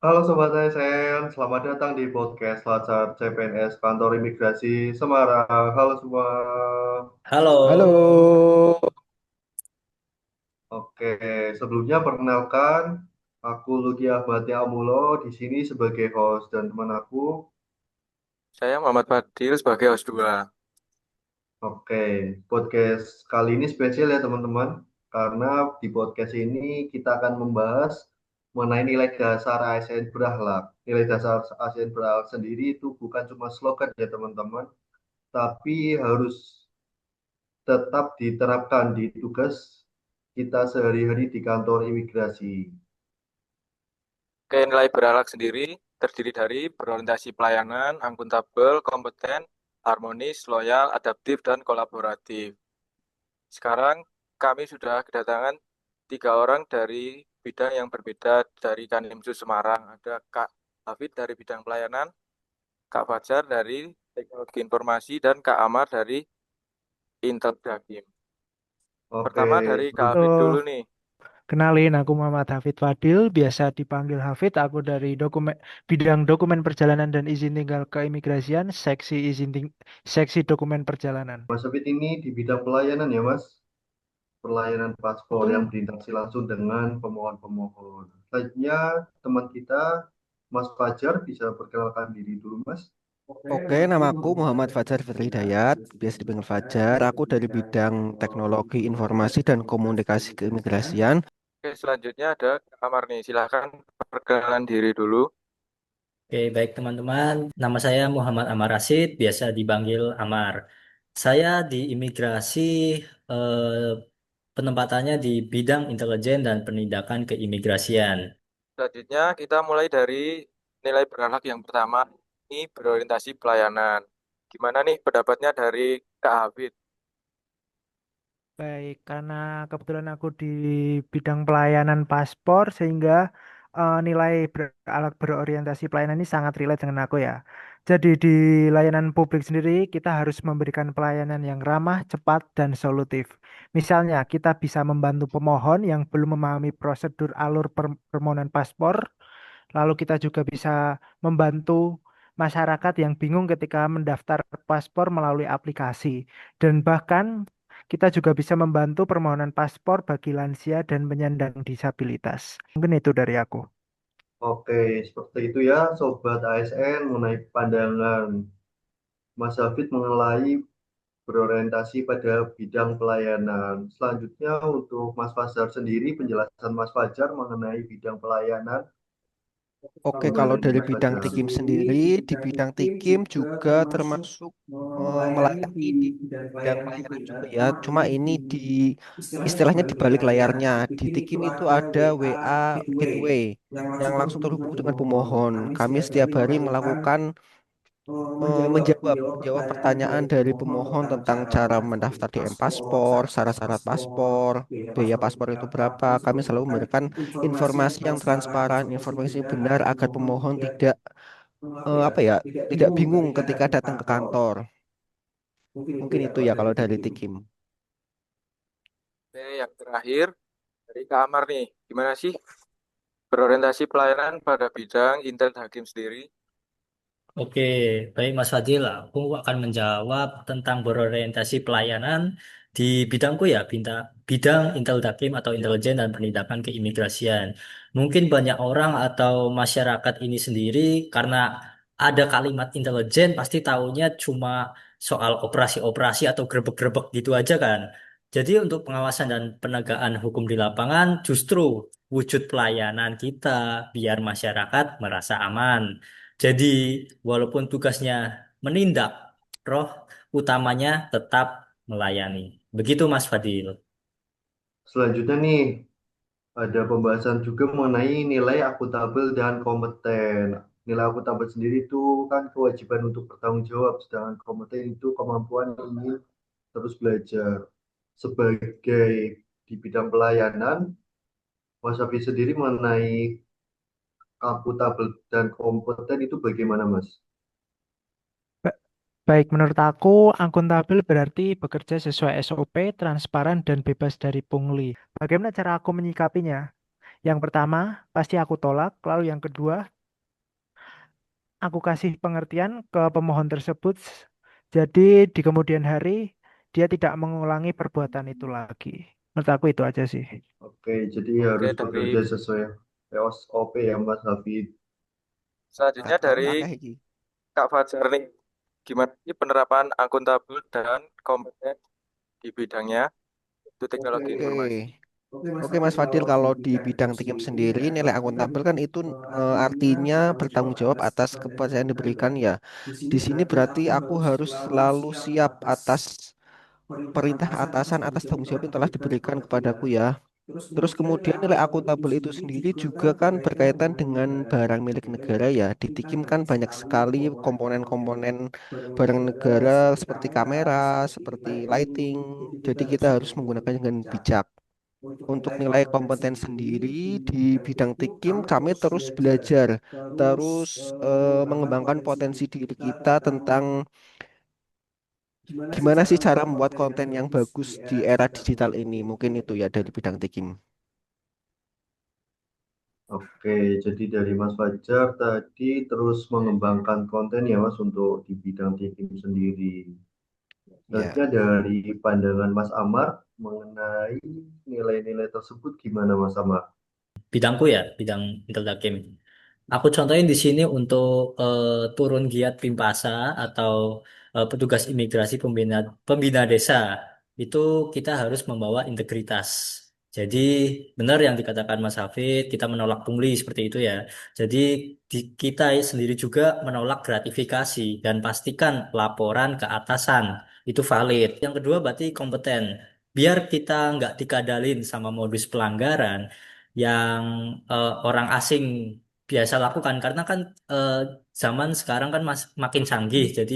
Halo Sobat ASN, selamat datang di podcast Lacar CPNS Kantor Imigrasi Semarang. Halo semua. Halo. Halo, Oke, sebelumnya perkenalkan, aku Luki Ahmad Amulo di sini sebagai host dan teman aku. saya Muhammad Fadil sebagai host 2. Oke, podcast kali ini spesial ya teman-teman, karena di podcast ini kita akan membahas mengenai nilai dasar ASN berakhlak. Nilai dasar ASN berakhlak sendiri itu bukan cuma slogan ya teman-teman, tapi harus tetap diterapkan di tugas kita sehari-hari di kantor imigrasi. Oke, nilai berakhlak sendiri terdiri dari berorientasi pelayanan, akuntabel, kompeten, harmonis, loyal, adaptif, dan kolaboratif. Sekarang kami sudah kedatangan 3 orang dari bidang yang berbeda dari Kanimsu Semarang. Ada Kak Hafid dari bidang pelayanan, Kak Fajar dari teknologi informasi, dan Kak Amar dari Intel Dakim. Oke, Pertama dari Kak Hafid dulu Tuh, nih. kenalin aku Muhammad Hafid Fadil, biasa dipanggil Hafid. Aku dari bidang dokumen perjalanan dan izin tinggal keimigrasian, seksi dokumen perjalanan. Mas Afid ini di bidang pelayanan ya Mas, pelayanan paspor yang Betul. berinteraksi langsung dengan pemohon-pemohon. Selanjutnya teman kita Mas Fajar bisa perkenalkan diri dulu Mas. Oke, namaku Muhammad Fajar Fitri Hidayat, biasa dipanggil Fajar. Aku dari bidang teknologi informasi dan komunikasi keimigrasian. Oke, selanjutnya ada Kak Amar nih. Silahkan perkenalan diri dulu. Oke, baik teman-teman. Nama saya Muhammad Amar Rasid, biasa dipanggil Amar. Saya di imigrasi penempatannya di bidang intelijen dan penindakan keimigrasian. Selanjutnya kita mulai dari nilai berakhlak yang pertama. Ini berorientasi pelayanan. Gimana nih pendapatnya dari Kak Hafid? Baik, karena kebetulan aku di bidang pelayanan paspor sehingga nilai alat berorientasi pelayanan ini sangat relate dengan aku ya. Jadi di layanan publik sendiri kita harus memberikan pelayanan yang ramah, cepat, dan solutif. Misalnya kita bisa membantu pemohon yang belum memahami prosedur alur permohonan paspor, lalu kita juga bisa membantu masyarakat yang bingung ketika mendaftar paspor melalui aplikasi. Dan bahkan kita juga bisa membantu permohonan paspor bagi lansia dan penyandang disabilitas. Mungkin itu dari aku. Oke, seperti itu ya Sobat ASN mengenai pandangan Mas Hafid mengenai berorientasi pada bidang pelayanan. Selanjutnya untuk Mas Fajar sendiri, penjelasan Mas Fajar mengenai bidang pelayanan. Oke, Gimana kalau nih dari Mas bidang Fajar? Tikim sendiri, di bidang Tikim juga termasuk melayani di bidang pelayanan juga ya. Cuma ini di istilahnya di balik layarnya. Di Tikim itu ada WA Gateway yang langsung terhubung dengan pemohon. Kami setiap hari melakukan menjawab pertanyaan dari pemohon tentang cara mendaftar di M-Paspor, syarat-syarat paspor, biaya paspor itu berapa. Kami selalu memberikan informasi yang transparan, informasi yang benar agar pemohon tidak apa ya, tidak bingung ketika datang ke kantor. Mungkin itu ya kalau dari Tikim. Oke, yang terakhir dari Kak Amar nih. Gimana sih berorientasi pelayanan pada bidang Intel Hakim sendiri? Oke, baik Mas Fadil, aku akan menjawab tentang berorientasi pelayanan di bidangku ya, bidang Intel Dakim atau intelijen dan penindakan keimigrasian. Mungkin banyak orang atau masyarakat ini sendiri karena ada kalimat intelijen pasti taunya cuma soal operasi-operasi atau grebek-grebek gitu aja kan. Jadi untuk pengawasan dan penegakan hukum di lapangan justru wujud pelayanan kita biar masyarakat merasa aman. Jadi, walaupun tugasnya menindak, roh utamanya tetap melayani. Begitu, Mas Fadil. Selanjutnya nih, ada pembahasan juga mengenai nilai akuntabel dan kompeten. Nilai akuntabel sendiri itu kan kewajiban untuk bertanggung jawab, sedangkan kompeten itu kemampuan ingin terus belajar. Sebagai di bidang pelayanan, Mas Hafiz sendiri mengenai akuntabel dan kompeten itu bagaimana, Mas? Ba- Baik, menurut aku, akuntabel berarti bekerja sesuai SOP, transparan, dan bebas dari pungli. Bagaimana cara aku menyikapinya? Yang pertama, pasti aku tolak. Lalu yang kedua, aku kasih pengertian ke pemohon tersebut. Jadi di kemudian hari dia tidak mengulangi perbuatan itu lagi. Menurut aku itu aja sih. Oke, jadi Oke, harus dari bekerja sesuai SOP ya Mas Hafid. selanjutnya Aturan dari akeh iki. Kak Fajar nih, gimana sih penerapan akuntabel dan kompeten di bidangnya itu teknologi Oke. informasi. Oke Mas Fadil, kalau di bidang tikim sendiri nilai akuntabel kan itu artinya bertanggung jawab atas kepercayaan yang diberikan ya. Di sini berarti aku harus selalu siap atas perintah atasan atas tanggung jawab yang telah diberikan kepadaku ya. Terus kemudian nilai akuntabel itu sendiri juga kan berkaitan dengan barang milik negara ya. Di Tikim kan banyak sekali komponen-komponen barang negara seperti kamera, seperti lighting. Jadi kita harus menggunakannya dengan bijak. Untuk nilai kompeten sendiri di bidang Tikim kami terus belajar, terus mengembangkan potensi diri kita tentang gimana sih cara membuat konten yang bagus di era digital ini. Mungkin itu ya dari bidang Tikim. Oke, jadi dari Mas Fajar tadi terus mengembangkan konten ya Mas untuk di bidang tim sendiri. Ya. Selanjutnya dari pandangan Mas Amar mengenai nilai-nilai tersebut gimana Mas Amar? Bidangku ya, bidang Intel Dakim. Aku contohin di sini untuk turun giat Pimpasa atau petugas imigrasi pembina pembina desa itu kita harus membawa integritas. Jadi benar yang dikatakan Mas Hafid, kita menolak pungli seperti itu ya. Jadi kita sendiri juga menolak gratifikasi dan pastikan laporan ke atasan itu valid. Yang kedua berarti kompeten. Biar kita nggak dikadalin sama modus pelanggaran yang orang asing biasa lakukan karena kan eh, zaman sekarang kan makin canggih jadi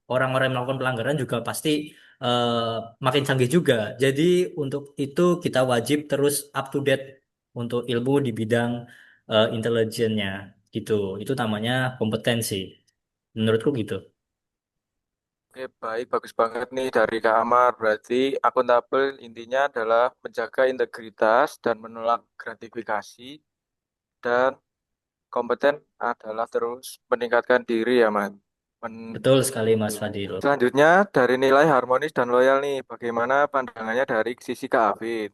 orang-orang yang melakukan pelanggaran juga pasti eh, makin canggih juga jadi untuk itu kita wajib terus up to date untuk ilmu di bidang intelijennya gitu itu namanya kompetensi menurutku gitu. Oke, baik, bagus banget nih dari Kak Amar. Berarti akuntabel intinya adalah menjaga integritas dan menolak gratifikasi dan kompeten adalah terus meningkatkan diri ya, Mas. Betul sekali Mas Fadil. Selanjutnya dari nilai harmonis dan loyal nih, bagaimana pandangannya dari sisi Kak Hafid?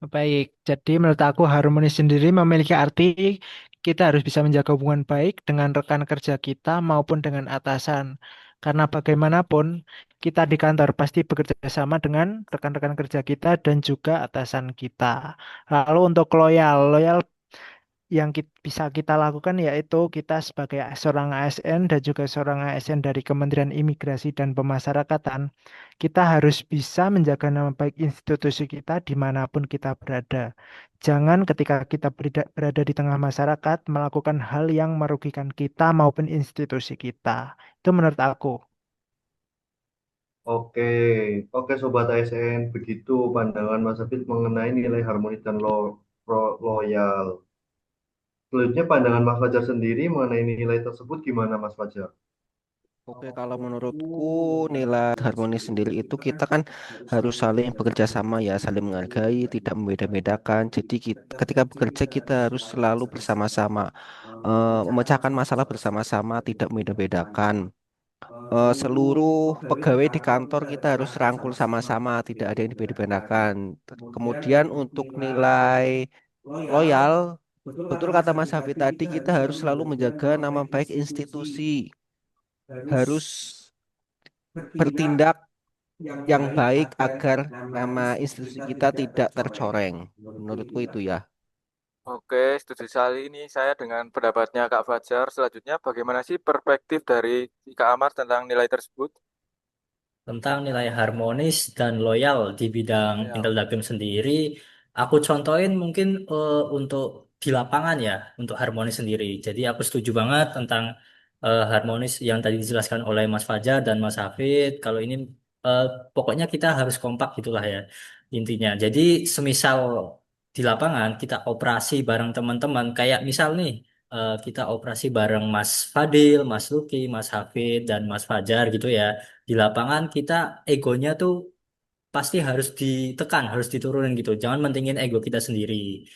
Baik, jadi menurut aku harmonis sendiri memiliki arti kita harus bisa menjaga hubungan baik dengan rekan kerja kita maupun dengan atasan. Karena bagaimanapun kita di kantor pasti bekerja sama dengan rekan-rekan kerja kita dan juga atasan kita. Lalu untuk loyal, loyal yang bisa kita lakukan yaitu kita sebagai seorang ASN dan juga seorang ASN dari Kementerian Imigrasi dan Pemasyarakatan, kita harus bisa menjaga nama baik institusi kita dimanapun kita berada. Jangan ketika kita berada di tengah masyarakat melakukan hal yang merugikan kita maupun institusi kita. Itu menurut aku. Oke, oke Sobat ASN, begitu pandangan Mas Hafid mengenai nilai harmonis dan loyal. Selanjutnya pandangan Mas Fajar sendiri mengenai nilai tersebut gimana Mas Fajar? Oke, kalau menurutku nilai harmonis sendiri itu kita kan harus saling bekerja sama ya, saling menghargai, tidak membeda-bedakan. Jadi ketika bekerja kita harus selalu bersama-sama, memecahkan masalah bersama-sama, tidak membeda-bedakan. Seluruh pegawai di kantor kita harus rangkul sama-sama, tidak ada yang dibeda-bedakan. Kemudian untuk nilai loyal, betul kata Mas Hafid tadi, kita harus selalu menjaga nama baik institusi, harus bertindak yang baik agar nama institusi kita tidak tercoreng. Menurutku itu ya. Oke, setuju sekali ini saya dengan pendapatnya Kak Fajar. Selanjutnya, bagaimana sih perspektif dari Kak Amar tentang nilai tersebut? Tentang nilai harmonis dan loyal di bidang Ya. Intel Dakim sendiri, aku contohin mungkin untuk di lapangan ya, untuk harmonis sendiri. Jadi aku setuju banget tentang harmonis yang tadi dijelaskan oleh Mas Fajar dan Mas Hafid. Kalau ini eh, pokoknya kita harus kompak gitulah ya intinya. Jadi semisal di lapangan kita operasi bareng teman-teman, kayak misal nih kita operasi bareng Mas Fadil, Mas Luki, Mas Hafid, dan Mas Fajar gitu ya di lapangan kita egonya tuh pasti harus ditekan, harus diturunin gitu. Jangan mentingin ego kita sendiri.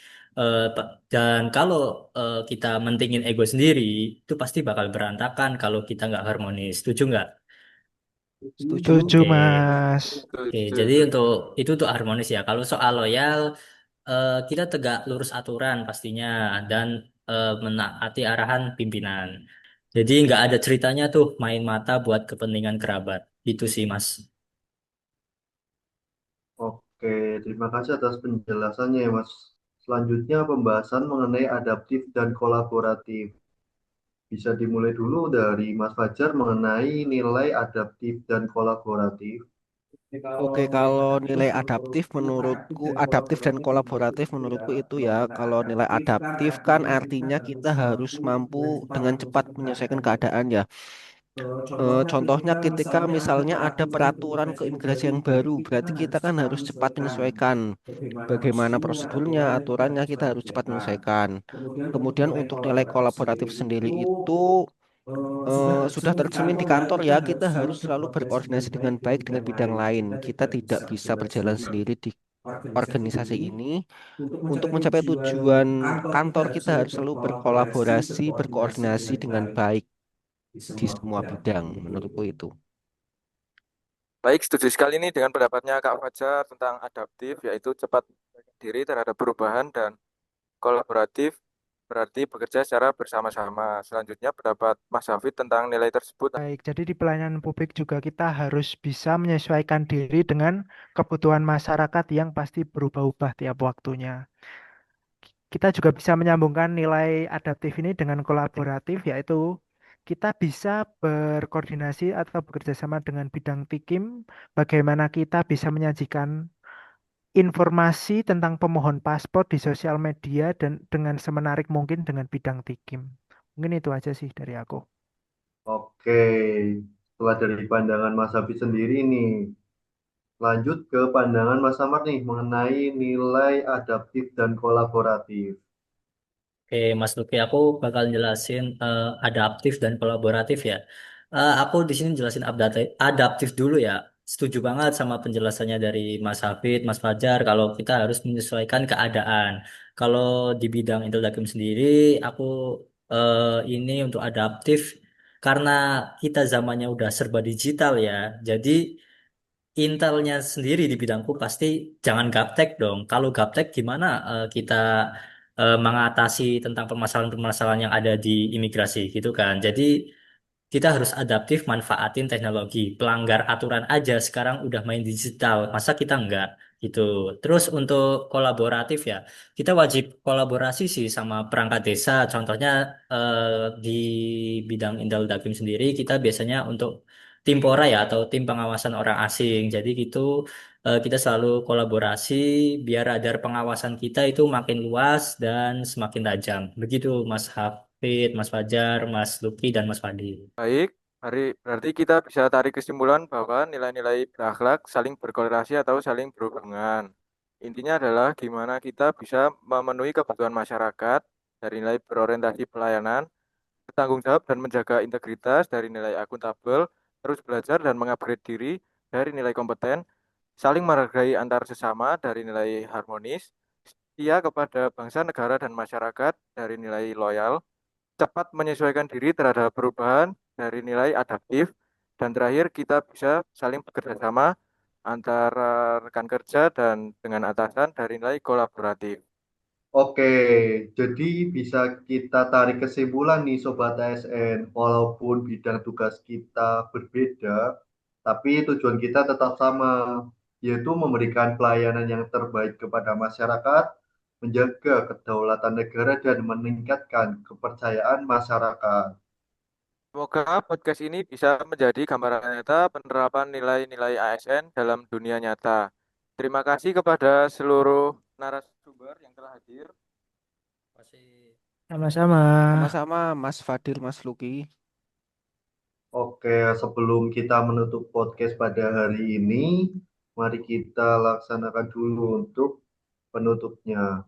Dan kalau kita mentingin ego sendiri, itu pasti bakal berantakan kalau kita nggak harmonis. Setuju nggak? Setuju? Setuju, Oke. Mas. Oke, Setuju. jadi untuk itu untuk harmonis ya. Kalau soal loyal, kita tegak lurus aturan pastinya dan menaati arahan pimpinan. Jadi nggak ada ceritanya tuh main mata buat kepentingan kerabat. Itu sih, Mas. Oke, terima kasih atas penjelasannya ya, Mas. Selanjutnya pembahasan mengenai adaptif dan kolaboratif. Bisa dimulai dulu dari Mas Fajar mengenai nilai adaptif dan kolaboratif. Oke, kalau nilai adaptif dan kolaboratif menurutku itu ya, kalau nilai adaptif kan artinya kita harus mampu dengan cepat menyelesaikan keadaan ya. Contohnya ketika misalnya ada peraturan keimigrasian baru, berarti kita kan harus cepat menyesuaikan bagaimana prosedurnya, aturannya kita harus cepat menyelesaikan. Kemudian untuk nilai kolaboratif sendiri itu sudah tercermin di kantor ya, kita harus selalu berkoordinasi dengan baik dengan bidang lain. Kita tidak bisa berjalan sendiri di organisasi ini. Untuk mencapai tujuan kantor, kita harus selalu berkolaborasi, berkoordinasi dengan baik di semua bidang, menurutku itu. Baik, setuju sekali nih dengan pendapatnya Kak Fajar tentang adaptif, yaitu cepat menyesuaikan diri terhadap perubahan, dan kolaboratif berarti bekerja secara bersama-sama. Selanjutnya pendapat Mas Hafid tentang nilai tersebut. Baik, jadi di pelayanan publik juga kita harus bisa menyesuaikan diri dengan kebutuhan masyarakat yang pasti berubah-ubah tiap waktunya. Kita juga bisa menyambungkan nilai adaptif ini dengan kolaboratif, yaitu kita bisa berkoordinasi atau bekerja sama dengan bidang tikim, bagaimana kita bisa menyajikan informasi tentang pemohon paspor di sosial media dan dengan semenarik mungkin dengan bidang tikim. Mungkin itu aja sih dari aku. Oke, setelah dari pandangan Mas Hafiz sendiri nih, lanjut ke pandangan Mas Samad nih mengenai nilai adaptif dan kolaboratif. Oke, Mas Luki, aku bakal jelasin adaptif dan kolaboratif ya. Aku di sini jelasin adaptif dulu ya. Setuju banget sama penjelasannya dari Mas Hafid, Mas Fajar, kalau kita harus menyesuaikan keadaan. Kalau di bidang Intel Dakim sendiri, aku ini untuk adaptif karena kita zamannya udah serba digital ya. Jadi Intelnya sendiri di bidangku pasti jangan gaptek dong. Kalau gaptek gimana kita mengatasi tentang permasalahan-permasalahan yang ada di imigrasi gitu kan. Jadi kita harus adaptif manfaatin teknologi. Pelanggar aturan aja sekarang udah main digital. Masa kita enggak gitu. Terus untuk kolaboratif ya, kita wajib kolaborasi sih sama perangkat desa. Contohnya di bidang Indal Dakim sendiri kita biasanya untuk tim pora ya atau tim pengawasan orang asing. Jadi gitu kita selalu kolaborasi biar radar pengawasan kita itu makin luas dan semakin tajam. Begitu Mas Hafid, Mas Fajar, Mas Luki, dan Mas Fadi. Baik, berarti kita bisa tarik kesimpulan bahwa nilai-nilai berakhlak saling berkorelasi atau saling berhubungan. Intinya adalah gimana kita bisa memenuhi kebutuhan masyarakat dari nilai berorientasi pelayanan, bertanggung jawab dan menjaga integritas dari nilai akuntabel, terus belajar dan mengupgrade diri dari nilai kompeten, saling menghargai antar sesama dari nilai harmonis, setia kepada bangsa, negara, dan masyarakat dari nilai loyal, cepat menyesuaikan diri terhadap perubahan dari nilai adaptif, dan terakhir kita bisa saling bekerja sama antara rekan kerja dan dengan atasan dari nilai kolaboratif. Oke, jadi bisa kita tarik kesimpulan nih Sobat ASN, walaupun bidang tugas kita berbeda, tapi tujuan kita tetap sama, yaitu memberikan pelayanan yang terbaik kepada masyarakat, menjaga kedaulatan negara, dan meningkatkan kepercayaan masyarakat. Semoga podcast ini bisa menjadi gambaran nyata penerapan nilai-nilai ASN dalam dunia nyata. Terima kasih kepada seluruh narasumber yang telah hadir. Masih Sama-sama. Sama-sama Mas Fadil, Mas Luki. Oke, sebelum kita menutup podcast pada hari ini, mari kita laksanakan dulu untuk penutupnya.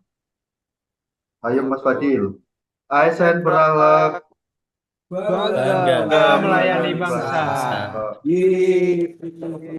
Ayo Mas Yaitu Fadil. ASN ASN berakhlak, berakhlak. Bangga bangga melayani melayani bangsa. bangsa. bangsa.